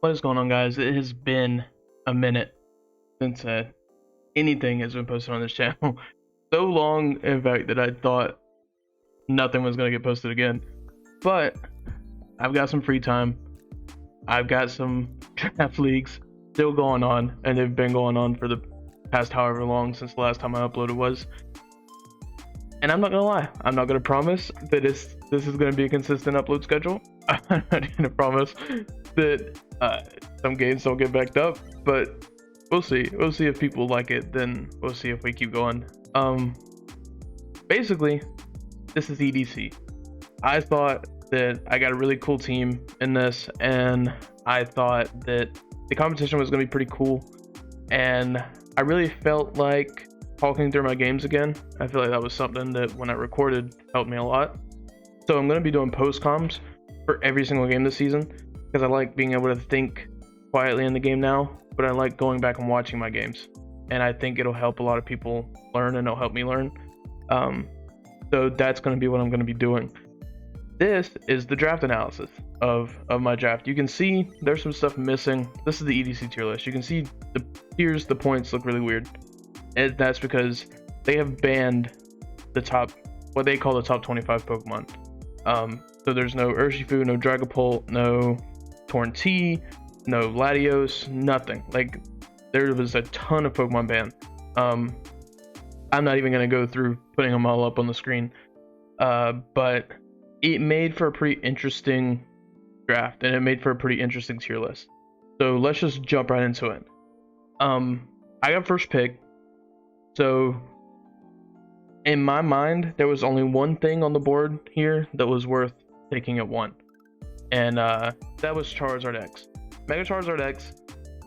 What is going on, guys? It has been a minute since anything has been posted on this channel. So long, in fact, that I thought nothing was going to get posted again. But I've got some free time. I've got some draft leagues still going on, and they've been going on for the past however long since the last time I uploaded was. And I'm not going to lie. I'm not going to promise that this is going to be a consistent upload schedule. I'm not going to promise that some games don't get backed up, but we'll see. We'll see if people like it, then we'll see if we keep going. Basically, this is EDC. I thought that I got a really cool team in this, and I thought that the competition was going to be pretty cool, and I really felt like talking through my games again. I feel like that was something that when I recorded helped me a lot. So I'm going to be doing post comms for every single game this season, because I like being able to think quietly in the game now, but I like going back and watching my games, and I think it'll help a lot of people learn, and it'll help me learn. So that's going to be what I'm going to be doing. This is the draft analysis of my draft. You can see there's some stuff missing. This is the EDC tier list. You can see the tiers, the points look really weird, and that's because they have banned the top, what they call the top 25 Pokemon. So there's no Urshifu, no Dragapult, no Torn-T, no Latios, nothing. Like, there was a ton of Pokemon banned. I'm not even going to go through putting them all up on the screen, but it made for a pretty interesting draft, and it made for a pretty interesting tier list. So let's just jump right into it. I got first pick. So in my mind, there was only one thing on the board here that was worth taking at one, and that was Charizard X. Mega Charizard X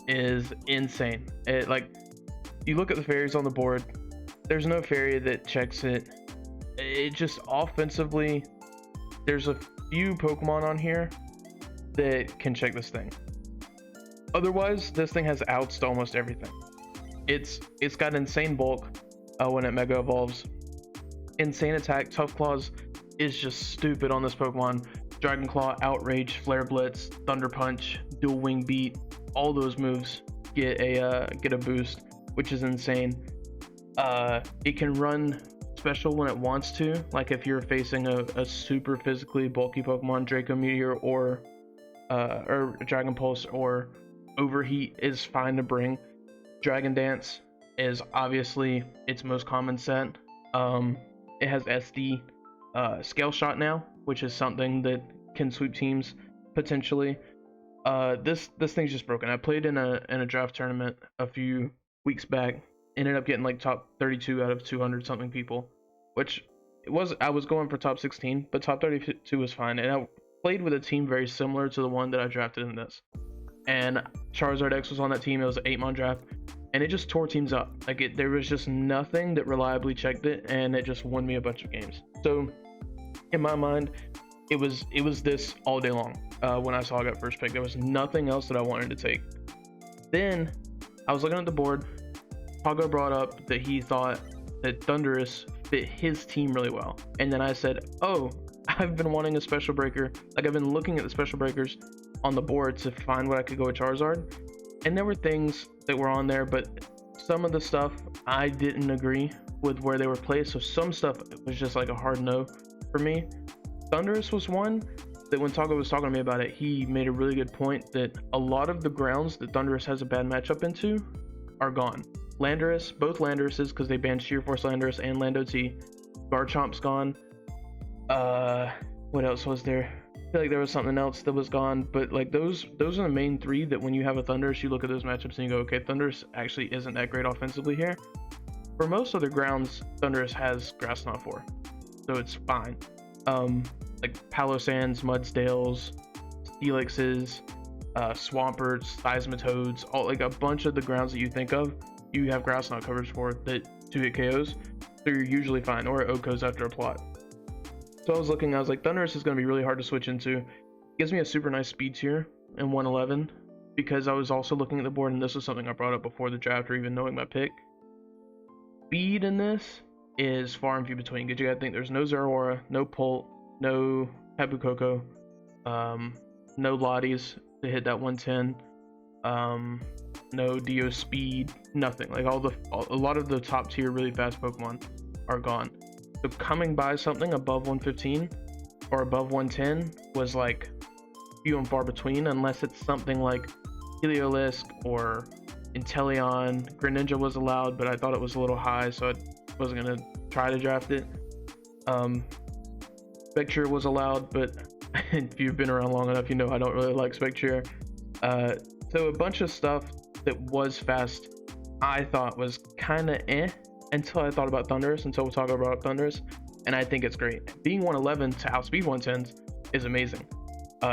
is insane. Like, you look at the fairies on the board, there's no fairy that checks it. It just offensively, there's a few Pokemon on here that can check this thing. Otherwise, this thing has outs to almost everything. It's got insane bulk when it mega evolves, insane attack. Tough Claws is just stupid on this Pokemon. Dragon Claw, Outrage, Flare Blitz, Thunder Punch, Dual Wing Beat, all those moves get a boost, which is insane. It can run special when it wants to, like if you're facing a super physically bulky Pokemon. Draco Meteor or Dragon Pulse or Overheat is fine to bring. Dragon Dance is obviously its most common set. It has SD, Scale Shot now, which is something that can sweep teams potentially. This thing's just broken. I played in a draft tournament a few weeks back. Ended up getting like top 32 out of 200 something people, which I was going for top 16, but top 32 was fine. And I played with a team very similar to the one that I drafted in this. And Charizard X was on that team. It was an 8-man draft, and it just tore teams up. Like, there was just nothing that reliably checked it, and it just won me a bunch of games. So in my mind, it was this all day long. When I saw I got first pick, there was nothing else that I wanted to take. Then I was looking at the board. Pago brought up that he thought that Thundurus fit his team really well, and then I said, oh, I've been wanting a special breaker. Like, I've been looking at the special breakers on the board to find what I could go with Charizard, and there were things that were on there, but some of the stuff I didn't agree with where they were placed. So some stuff was just like a hard no for me. Thundurus was one that when Tago was talking to me about it, he made a really good point that a lot of the grounds that Thundurus has a bad matchup into are gone. Landorus, both Landoruses, because they banned Sheer Force Landorus and Lando T. Garchomp's gone. What else was there? I feel like there was something else that was gone, but like those are the main three that when you have a Thundurus, you look at those matchups and you go, okay, Thundurus actually isn't that great offensively here. For most other grounds, Thundurus has Grass Knot 4, so it's fine. Like Palo Sands, Mudsdales, Steelixes, Swamperts, Seismitoads, all, like a bunch of the grounds that you think of, you have Grass Knot coverage for that 2-hit KOs, so you're usually fine, or it OHKOs after a plot. So I was looking, I was like, Thundurus is going to be really hard to switch into. It gives me a super nice speed tier in 111, because I was also looking at the board, and this was something I brought up before the draft or even knowing my pick. Speed in this is far and few between, because you gotta think there's no Zeraora, no Pult, no Tapu Koko, no Lotties to hit that 110. no Dio speed, nothing. Like a lot of the top tier really fast Pokemon are gone. So coming by something above 115 or above 110 was like few and far between, unless it's something like Heliolisk or Inteleon. Greninja was allowed, but I thought it was a little high, so I wasn't gonna try to draft it. Spectre was allowed, but if you've been around long enough, you know I don't really like Spectre. So a bunch of stuff that was fast I thought was kind of until I thought about Thundurus, until we'll talk about Thundurus, and I think it's great. Being 111 to outspeed 110s is amazing.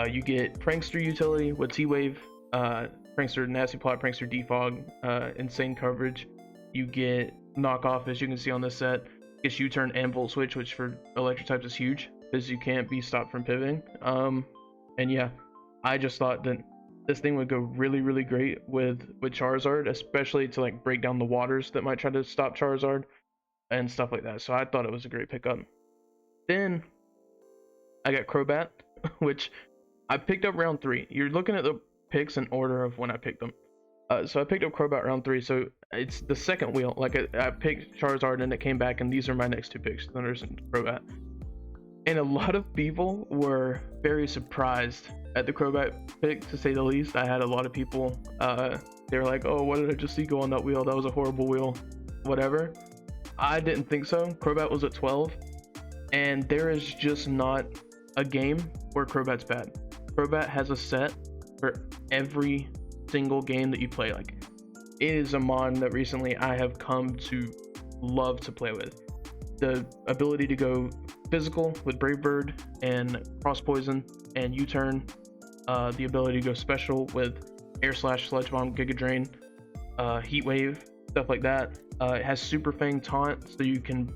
You get Prankster utility with T-Wave, Prankster Nasty Plot, Prankster Defog, insane coverage. You get knockoff, as you can see on this set. Gets U-turn and Volt Switch, which for electric types is huge because you can't be stopped from pivoting. And yeah, I just thought that this thing would go really, really great with Charizard, especially to like break down the waters that might try to stop Charizard and stuff like that. So I thought it was a great pickup. Then I got Crobat, which I picked up round 3. You're looking at the picks in order of when I picked them. So I picked up Crobat round 3, so it's the second wheel. Like I picked Charizard and it came back, and these are my next 2 picks, Thundurus and Crobat. And a lot of people were very surprised at the Crobat pick, to say the least. I had a lot of people, they were like, oh, what did I just see go on that wheel? That was a horrible wheel, whatever. I didn't think so. Crobat was at 12, and there is just not a game where Crobat's bad. Crobat has a set for every single game that you play. Like, it is a mon that recently I have come to love to play with. The ability to go physical with Brave Bird and Cross Poison and U-turn, the ability to go special with Air Slash, Sludge Bomb, Giga Drain, Heat Wave, stuff like that. It has Super Fang Taunt, so you can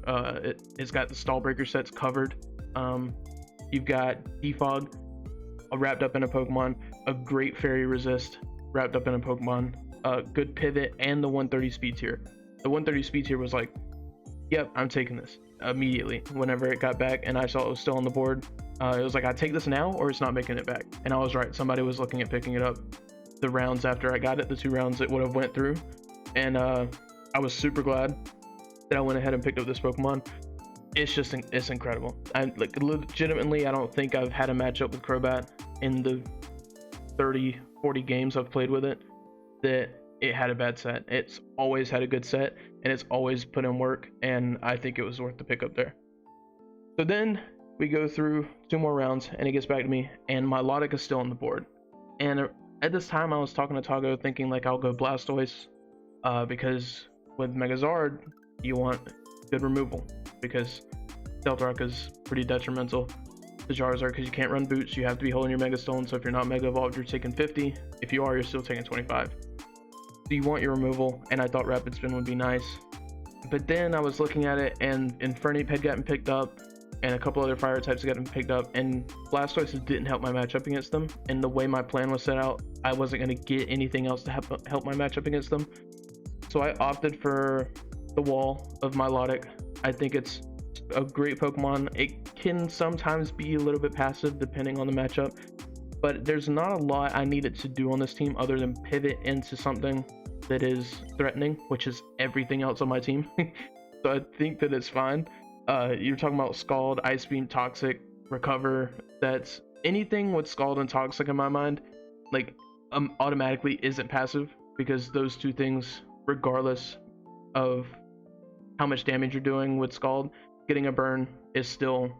it's got the Stall Breaker sets covered. You've got Defog wrapped up in a Pokemon, a great Fairy Resist wrapped up in a Pokemon, good pivot, and the 130 speed tier. The 130 speed tier was like, yep, I'm taking this immediately. Whenever it got back and I saw it was still on the board, it was like, I take this now or it's not making it back. And I was right. Somebody was looking at picking it up the rounds after I got it, the 2 rounds it would have went through. And I was super glad that I went ahead and picked up this Pokemon. It's incredible. I like legitimately, I don't think I've had a matchup with Crobat in the 30-40 games I've played with it that it had a bad set. It's always had a good set, and it's always put in work, and I think it was worth the pickup there. So then we go through 2 more rounds, and it gets back to me, and my Milotic is still on the board. And at this time, I was talking to Tago, thinking like I'll go Blastoise, because with Megazard, you want good removal, because Stealth Rock is pretty detrimental to Charizard because you can't run boots. You have to be holding your Mega Stone, so if you're not Mega Evolved, you're taking 50. If you are, you're still taking 25. So you want your removal, and I thought Rapid Spin would be nice. But then I was looking at it, and Infernape had gotten picked up, and a couple other fire types had gotten picked up, and Blastoise didn't help my matchup against them. And the way my plan was set out, I wasn't going to get anything else to help my matchup against them. So I opted for the wall of Milotic. I think it's a great Pokemon. It can sometimes be a little bit passive depending on the matchup, but there's not a lot I need it to do on this team other than pivot into something that is threatening, which is everything else on my team. So I think that it's fine. You're talking about Scald, Ice Beam, Toxic, Recover. That's anything with Scald and Toxic in my mind, like automatically isn't passive, because those 2 things, regardless of how much damage you're doing with Scald, getting a burn is still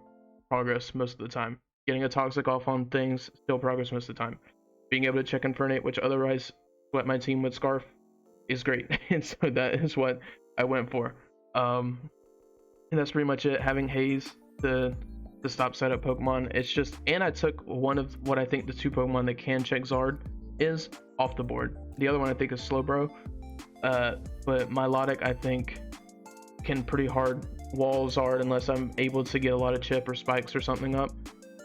progress most of the time. Getting a Toxic off on things, still progress most of the time. Being able to check Infernape, which otherwise sweat my team with Scarf, is great. And so that is what I went for. And that's pretty much it. Having Haze, the stop setup Pokemon, it's just, and I took one of what I think the 2 Pokemon that can check Zard is off the board. The other one I think is Slowbro. But Milotic I think can pretty hard wall Zard unless I'm able to get a lot of chip or spikes or something up.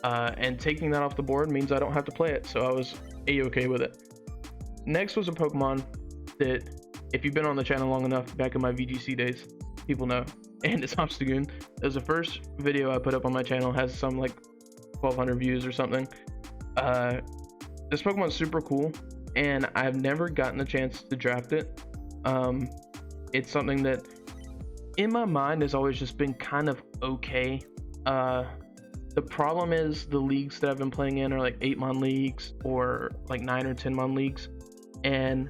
And taking that off the board means I don't have to play it, so I was a-okay with it. Next was a Pokemon that, if you've been on the channel long enough, back in my VGC days, people know, and it's Obstagoon. It was the first video I put up on my channel, has some like 1,200 views or something. This Pokemon's super cool, and I've never gotten the chance to draft it. It's something that in my mind has always just been kind of okay. The problem is the leagues that I've been playing in are like 8-mon leagues or like 9 or 10-mon leagues, and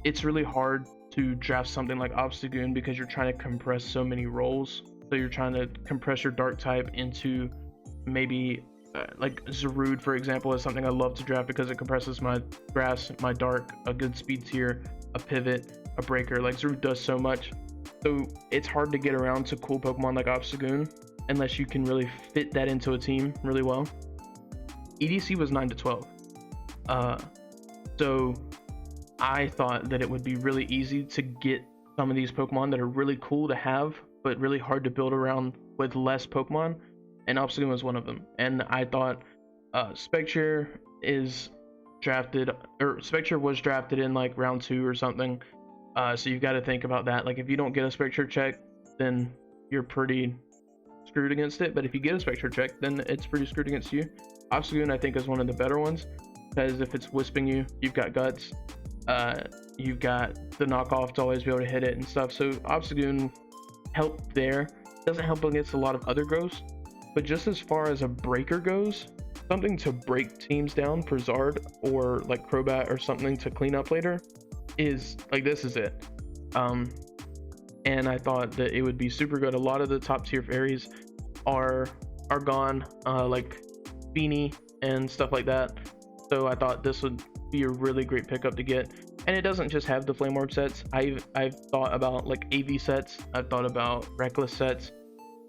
it's really hard to draft something like Obstagoon because you're trying to compress so many roles. So you're trying to compress your dark type into maybe like Zarude, for example, is something I love to draft because it compresses my grass, my dark, a good speed tier, a pivot, a breaker. Like Zarude does so much. So it's hard to get around to cool Pokemon like Obstagoon unless you can really fit that into a team really well. EDC was 9 to 12. So I thought that it would be really easy to get some of these Pokemon that are really cool to have, but really hard to build around with less Pokemon, and Obstagoon was one of them. And I thought Spectre was drafted in like round 2 or something. So you've got to think about that. Like if you don't get a Spectre check, then you're pretty screwed against it. But if you get a Spectre check, then it's pretty screwed against you. Obstagoon I think is one of the better ones, because if it's Wisping you, you've got Guts. You've got the knockoff to always be able to hit it and stuff. So Obstagoon helped there. Doesn't help against a lot of other growths, but just as far as a breaker goes, something to break teams down for Zard or like Crobat or something to clean up later is like, this is it. And I thought that it would be super good. A lot of the top tier fairies are gone, like Beanie and stuff like that. So I thought this would be a really great pickup to get. And it doesn't just have the Flame Orb sets. I've thought about like AV sets. I've thought about Reckless sets.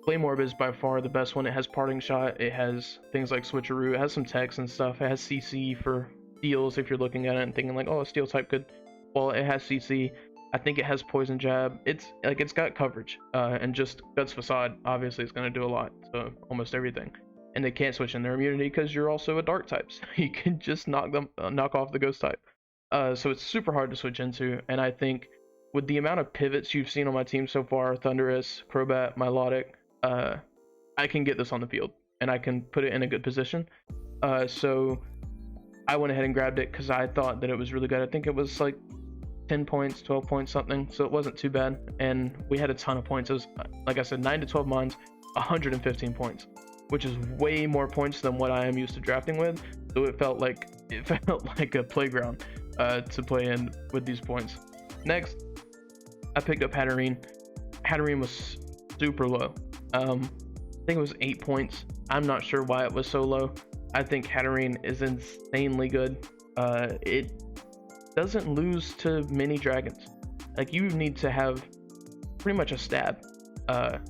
Flame Orb is by far the best one. It has Parting Shot. It has things like Switcheroo. It has some text and stuff. It has CC for steals if you're looking at it and thinking like, oh, a steel type could. Well, it has CC. I think it has Poison Jab. It's got coverage. And just Guts Facade obviously is going to do a lot. So almost everything. And they can't switch in their immunity because you're also a dark type. So you can just knock off the ghost type. So it's super hard to switch into. And I think with the amount of pivots you've seen on my team so far, Thundurus, Crobat, Milotic, I can get this on the field and I can put it in a good position. So I went ahead and grabbed it because I thought that it was really good. I think it was like 10 points, 12 points, something. So it wasn't too bad. And we had a ton of points. It was, like I said, 9 to 12 mons, 115 points, which is way more points than what I am used to drafting with. So it felt like a playground to play in with these points. Next, I picked up Hatterene. Hatterene was super low. I think it was 8 points. I'm not sure why it was so low. I think Hatterene is insanely good. It doesn't lose to mini dragons. Like you need to have pretty much a stab to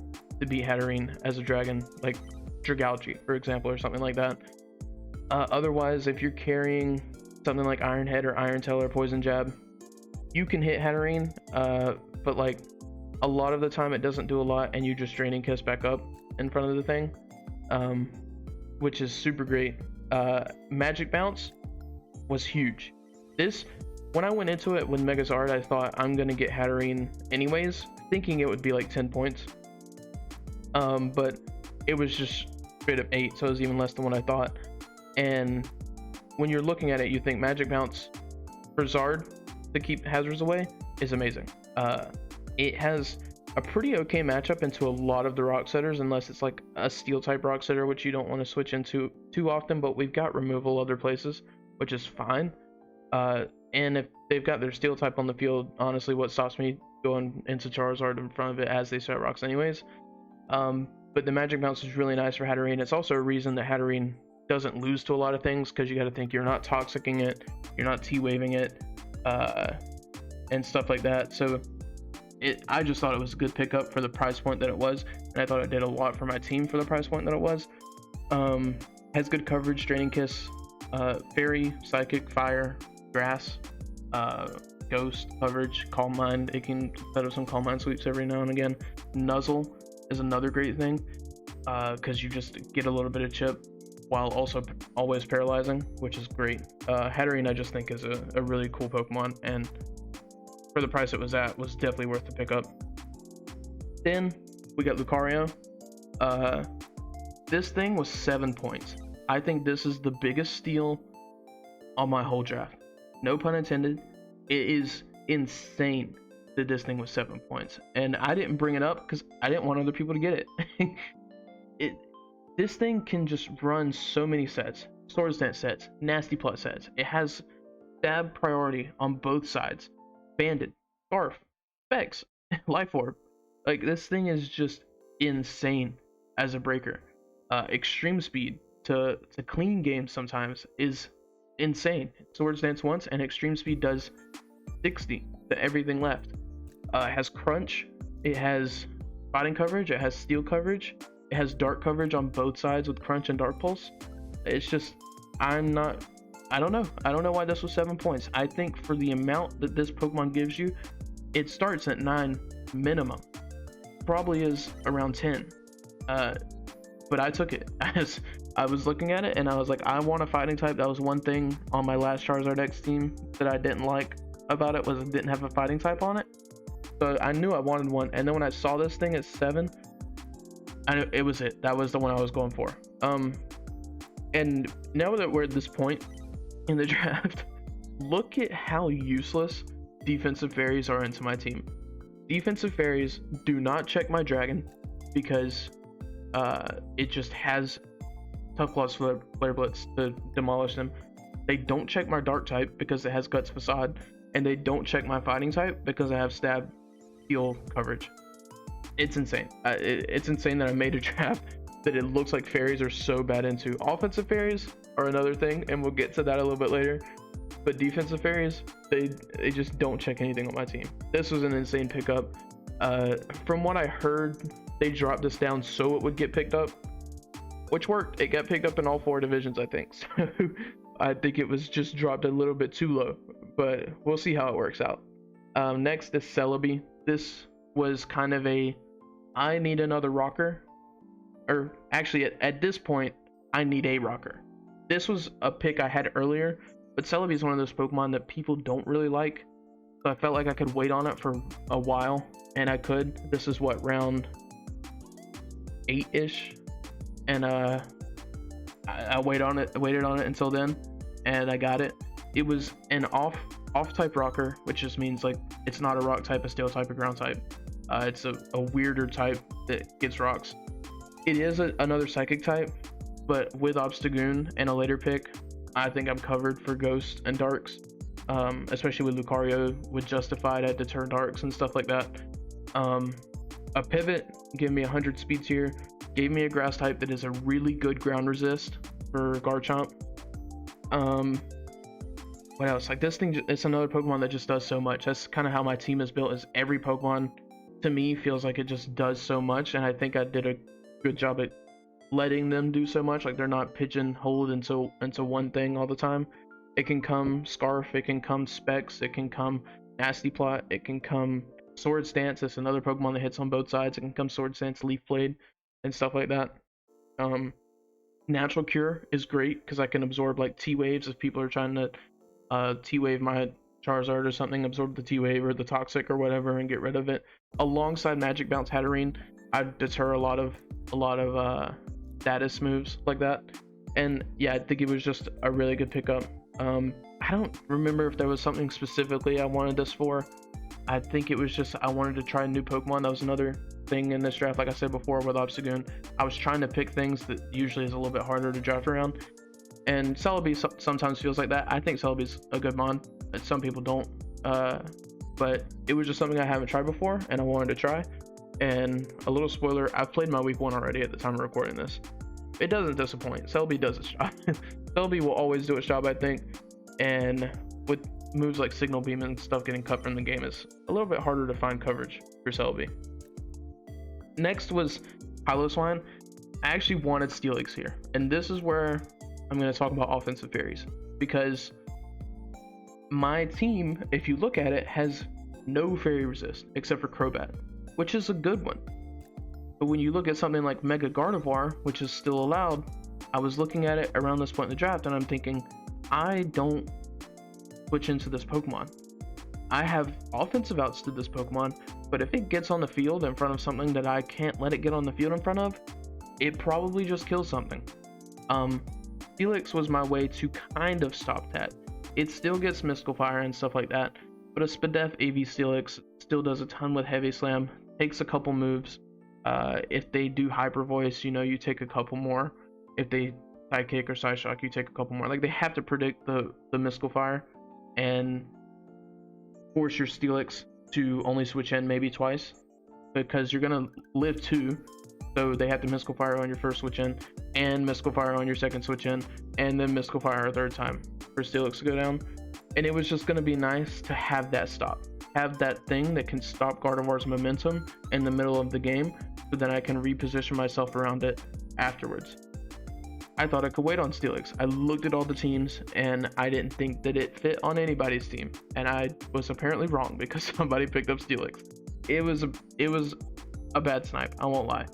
beat Hatterene as a dragon, like Dragalge, for example, or something like that. Otherwise, if you're carrying something like Iron Head or Iron Tail or Poison Jab, you can hit Hatterene, but like a lot of the time it doesn't do a lot, and you just Draining Kiss back up in front of the thing, which is super great. Magic Bounce was huge. When I went into it with Megazard, I thought I'm gonna get Hatterene anyways, thinking it would be like 10 points, but it was just straight up 8, so it was even less than what I thought. And when you're looking at it, you think Magic Bounce for Zard to keep hazards away is amazing. It has a pretty okay matchup into a lot of the rock setters, unless it's like a steel type rock setter, which you don't want to switch into too often, but we've got removal other places, which is fine. And if they've got their steel type on the field, honestly, what stops me going into Charizard in front of it as they set rocks anyways? But the Magic Bounce is really nice for Hatterene. It's also a reason that Hatterene doesn't lose to a lot of things, because you got to think you're not toxicing it, you're not T-waving it, and stuff like that. So I just thought it was a good pickup for the price point that it was, and I thought it did a lot for my team for the price point that it was. Has good coverage, Draining Kiss, Fairy, Psychic, Fire, Grass, Ghost coverage, Calm Mind. It can set up some Calm Mind sweeps every now and again. Nuzzle is another great thing, because you just get a little bit of chip while also always paralyzing, which is great. Hatterene I just think is a really cool Pokemon, and for the price it was at, was definitely worth the pickup. Then we got Lucario. This thing was 7 points. I think this is the biggest steal on my whole draft. No pun intended. It is insane that this thing was 7 points, and I didn't bring it up because I didn't want other people to get it. it this thing can just run so many sets, sword stance sets, nasty plus sets. It has stab priority on both sides, banded, scarf, specs, life orb. Like, this thing is just insane as a breaker. Extreme speed to clean games sometimes is insane. Sword stance once, and extreme speed does 60 to everything left. It has crunch, it has fighting coverage, it has steel coverage, it has dark coverage on both sides with crunch and dark pulse. It's just, I don't know why this was 7 points. I think for the amount that this Pokemon gives you, it starts at 9 minimum, probably is around 10. But I took it. As I was looking at it and I was like, I want a fighting type. That was one thing on my last Charizard X team that I didn't like about it, was it didn't have a fighting type on it. So I knew I wanted one, and then when I saw this thing at 7, I knew it was it. That was the one I was going for. And now that we're at this point in the draft, look at how useless defensive fairies are into my team. Defensive fairies do not check my dragon because it just has tough claws for Flare Blitz to demolish them. They don't check my dark type because it has guts facade, and they don't check my fighting type because I have stab heal coverage. It's insane. It's insane that I made a draft that it looks like fairies are so bad into. Offensive fairies are another thing, and we'll get to that a little bit later. But defensive fairies, they just don't check anything on my team. This was an insane pickup. From what I heard, they dropped this down so it would get picked up, which worked. It got picked up in all 4 divisions, I think. So I think it was just dropped a little bit too low, but we'll see how it works out. Next is Celebi. This was kind of I need another rocker, or actually at this point, I need a rocker. This was a pick I had earlier, but Celebi is one of those Pokemon that people don't really like, so I felt like I could wait on it for a while, and I could. This is what, round 8-ish, and I waited on it until then, and I got it. It was an off type rocker, which just means like it's not a rock type, a steel type, a ground type. It's a weirder type that gets rocks. It is another psychic type, but with Obstagoon and a later pick, I think I'm covered for Ghost and Darks, especially with Lucario. With Justified, I had to turn Darks and stuff like that. A pivot gave me 100 speed tier, gave me a grass type that is a really good ground resist for Garchomp. What else? Like, this thing, it's another Pokemon that just does so much. That's kind of how my team is built, is every Pokemon to me feels like it just does so much, and I think I did a good job at letting them do so much. Like, they're not pigeonholed into one thing all the time. It can come Scarf, it can come Specs, it can come Nasty Plot, it can come Sword Stance. It's another Pokemon that hits on both sides. It can come Sword Stance, Leaf Blade, and stuff like that. Natural Cure is great because I can absorb like T-Waves if people are trying to T-Wave my Charizard or something, absorb the T-Wave or the Toxic or whatever and get rid of it. Alongside Magic Bounce Hatterene, I'd deter a lot of status moves like that. And yeah, I think it was just a really good pickup. I don't remember if there was something specifically I wanted this for. I think it was just I wanted to try a new Pokemon. That was another thing in this draft, like I said before with Obstagoon. I was trying to pick things that usually is a little bit harder to draft around. And Celebi sometimes feels like that. I think Celebi's a good mon. Some people don't. But it was just something I haven't tried before, and I wanted to try. And a little spoiler, I've played my week 1 already at the time of recording this. It doesn't disappoint. Celebi does its job. Celebi will always do its job, I think. And with moves like Signal Beam and stuff getting cut from the game, is a little bit harder to find coverage for Celebi. Next was Piloswine. I actually wanted Steelix here. And this is where I'm going to talk about offensive fairies, because my team, if you look at it, has no fairy resist except for Crobat, which is a good one. But when you look at something like Mega Gardevoir, which is still allowed, I was looking at it around this point in the draft and I'm thinking, I don't switch into this Pokemon. I have offensive outs to this Pokemon, but if it gets on the field in front of something that I can't let it get on the field in front of, it probably just kills something. Felix was my way to kind of stop that. It still gets Mystical Fire and stuff like that, but a Spadef AV Steelix still does a ton with Heavy Slam, takes a couple moves. If they do Hyper Voice, you know, you take a couple more. If they Side Kick or Side Shock, you take a couple more. Like, they have to predict the Mystical Fire and force your Steelix to only switch in maybe twice, because you're gonna live 2. So they have to Mystical Fire on your first switch in, and Mystical Fire on your second switch in, and then Mystical Fire a third time for Steelix to go down. And it was just going to be nice to have that stop. Have that thing that can stop Gardevoir's momentum in the middle of the game, so then I can reposition myself around it afterwards. I thought I could wait on Steelix. I looked at all the teams, and I didn't think that it fit on anybody's team. And I was apparently wrong, because somebody picked up Steelix. It was a bad snipe, I won't lie.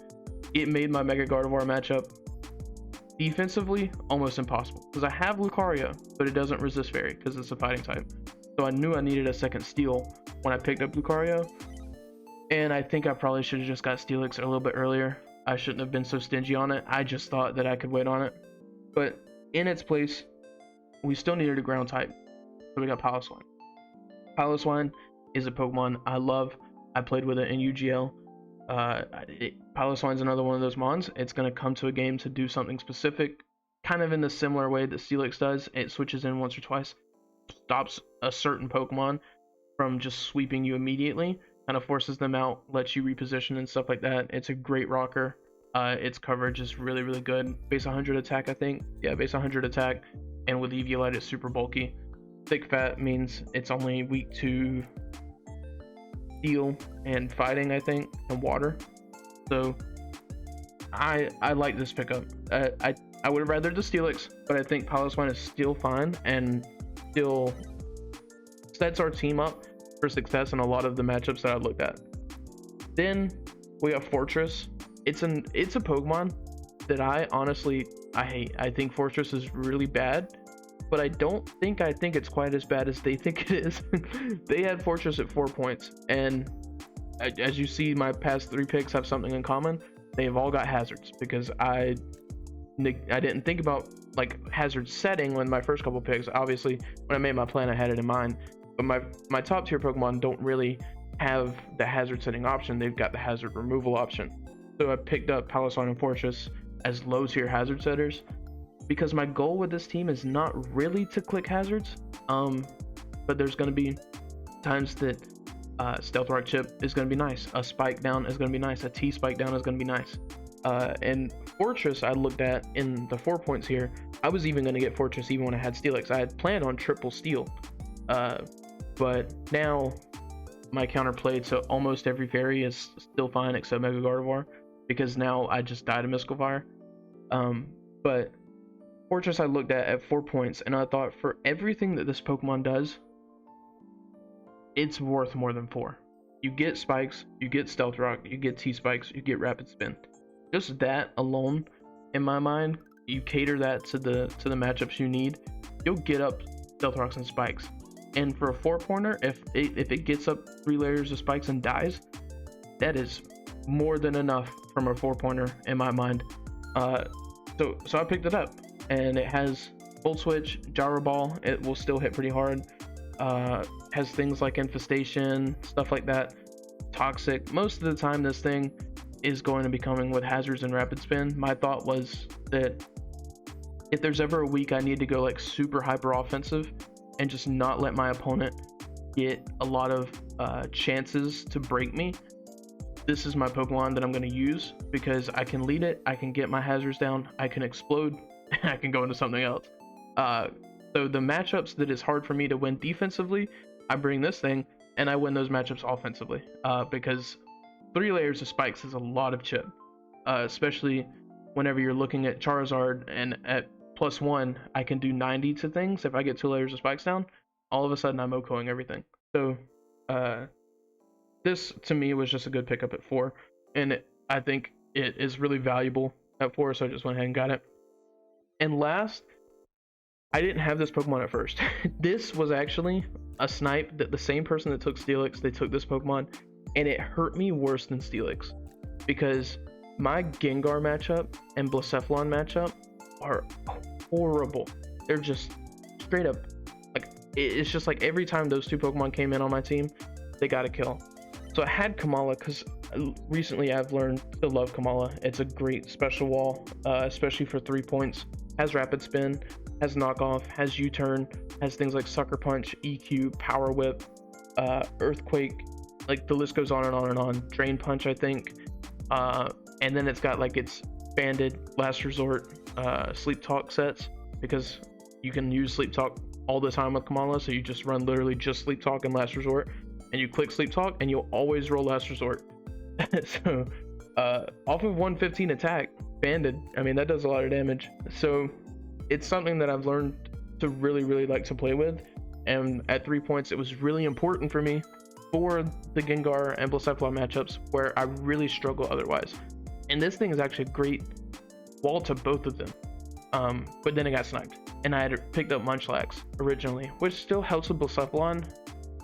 It made my Mega Gardevoir matchup defensively almost impossible, because I have Lucario, but it doesn't resist Fairy because it's a fighting type. So I knew I needed a second Steel when I picked up Lucario, and I think I probably should have just got Steelix a little bit earlier. I shouldn't have been so stingy on it. I just thought that I could wait on it, but in its place, we still needed a ground type, so we got Piloswine. Piloswine is a Pokemon I love. I played with it in UGL. Piloswine's another one of those mons. It's going to come to a game to do something specific, kind of in the similar way that Steelix does. It switches in once or twice, stops a certain Pokemon from just sweeping you immediately, kind of forces them out, lets you reposition and stuff like that. It's a great rocker. Its coverage is really, really good. Base 100 attack, I think. Yeah, base 100 attack. And with Eviolite, it's super bulky. Thick fat means it's only weak to Steel and Fighting, I think, and Water. So I like this pickup. I would have rather the Steelix, but I think Piloswine is still fine and still sets our team up for success in a lot of the matchups that I looked at. Then we have Fortress. It's a Pokemon that I honestly hate. I think Fortress is really bad, but I think it's quite as bad as they think it is. They had Fortress at 4 points, and as you see, my past 3 picks have something in common. They've all got hazards, because I didn't think about like hazard setting when my first couple picks. Obviously, when I made my plan, I had it in mind, but my top tier Pokemon don't really have the hazard setting option. They've got the hazard removal option. So I picked up Piloswine and Fortress as low tier hazard setters, because my goal with this team is not really to click hazards, but there's going to be times that Stealth Rock Chip is going to be nice, a Spike Down is going to be nice, a T Spike Down is going to be nice. And Fortress I looked at in the 4 points here. I was even going to get Fortress even when I had Steelix. I had planned on triple Steel, but now my counterplay to almost every fairy is still fine except Mega Gardevoir, because now I just died of Mystical Fire. But Fortress I looked at 4 points, and I thought, for everything that this Pokemon does, it's worth more than 4. You get Spikes, you get Stealth Rock, you get T-Spikes, you get Rapid Spin. Just that alone, in my mind, you cater that to the matchups you need, you'll get up Stealth Rocks and Spikes. And for a 4-pointer, if it gets up 3 layers of Spikes and dies, that is more than enough from a 4-pointer in my mind. So I picked it up, and it has Volt Switch, Gyro Ball. It will still hit pretty hard. Has things like Infestation, stuff like that. Toxic. Most of the time, this thing is going to be coming with hazards and Rapid Spin. My thought was that if there's ever a week I need to go like super hyper offensive and just not let my opponent get a lot of chances to break me, this is my Pokemon that I'm going to use, because I can lead it, I can get my hazards down, I can explode, and I can go into something else. So the matchups that is hard for me to win defensively, I bring this thing and I win those matchups offensively, because 3 layers of Spikes is a lot of chip, especially whenever you're looking at Charizard, and at +1 I can do 90 to things. If I get 2 layers of Spikes down, all of a sudden I'm OHKOing everything. So this to me was just a good pickup at 4, and I think it is really valuable at 4, so I just went ahead and got it. And last, I didn't have this Pokemon at first. This was actually a snipe that the same person that took Steelix, they took this Pokemon, and it hurt me worse than Steelix, because my Gengar matchup and Blacephalon matchup are horrible. They're just straight up like it's just like every time those two Pokemon came in on my team, they got a kill. So I had Kamala because recently I've learned to love Kamala. It's a great special wall, especially for 3 points. Has Rapid Spin, has Knockoff, has U-Turn, has things like Sucker Punch, EQ, Power Whip, Earthquake, like the list goes on and on and on. Drain Punch, I think. And then it's got like its banded Last Resort, Sleep Talk sets, because you can use Sleep Talk all the time with Kamala, so you just run literally just Sleep Talk and Last Resort, and you click Sleep Talk and you'll always roll Last Resort. So off of 115 attack, banded, I mean that does a lot of damage. So it's something that I've learned to really like to play with, and at 3 points it was really important for me for the Gengar and Blacephalon matchups where I really struggle otherwise. And this thing is actually a great wall to both of them, but then it got sniped, and I had picked up Munchlax originally, which still helps with Blacephalon,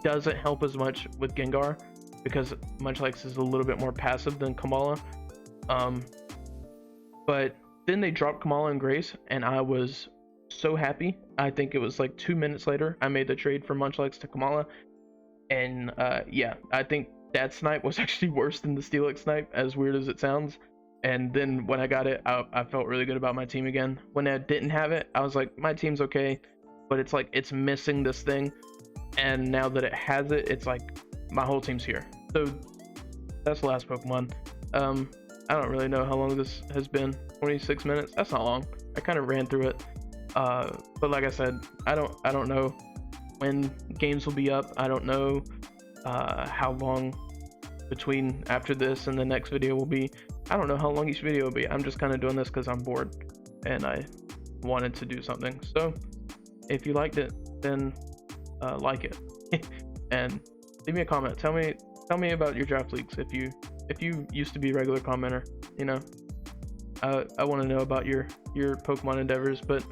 doesn't help as much with Gengar because Munchlax is a little bit more passive than Kamala. But then they dropped Kamala and Grace, and I was so happy. I think it was like 2 minutes later I made the trade from Munchlax to Kamala, and yeah, I think that snipe was actually worse than the Steelix snipe, as weird as it sounds. And then when I got it, I felt really good about my team again. When I didn't have it, I was like, my team's okay, but it's like it's missing this thing. And now that it has it, it's like my whole team's here. So that's the last Pokemon. I don't really know how long this has been. 26 minutes, that's not long. I kind of ran through it, but like I said, I don't know when games will be up. I don't know how long between after this and the next video will be. I don't know how long each video will be. I'm just kind of doing this because I'm bored and I wanted to do something. So if you liked it, then like it and leave me a comment. Tell me about your draft leagues if you used to be a regular commenter. You know, I want to know about your Pokemon endeavors. But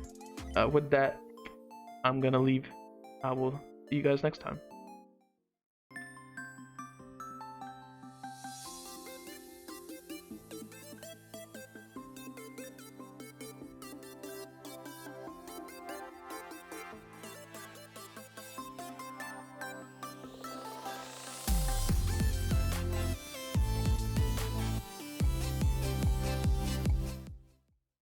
with that, I'm gonna leave. I will see you guys next time.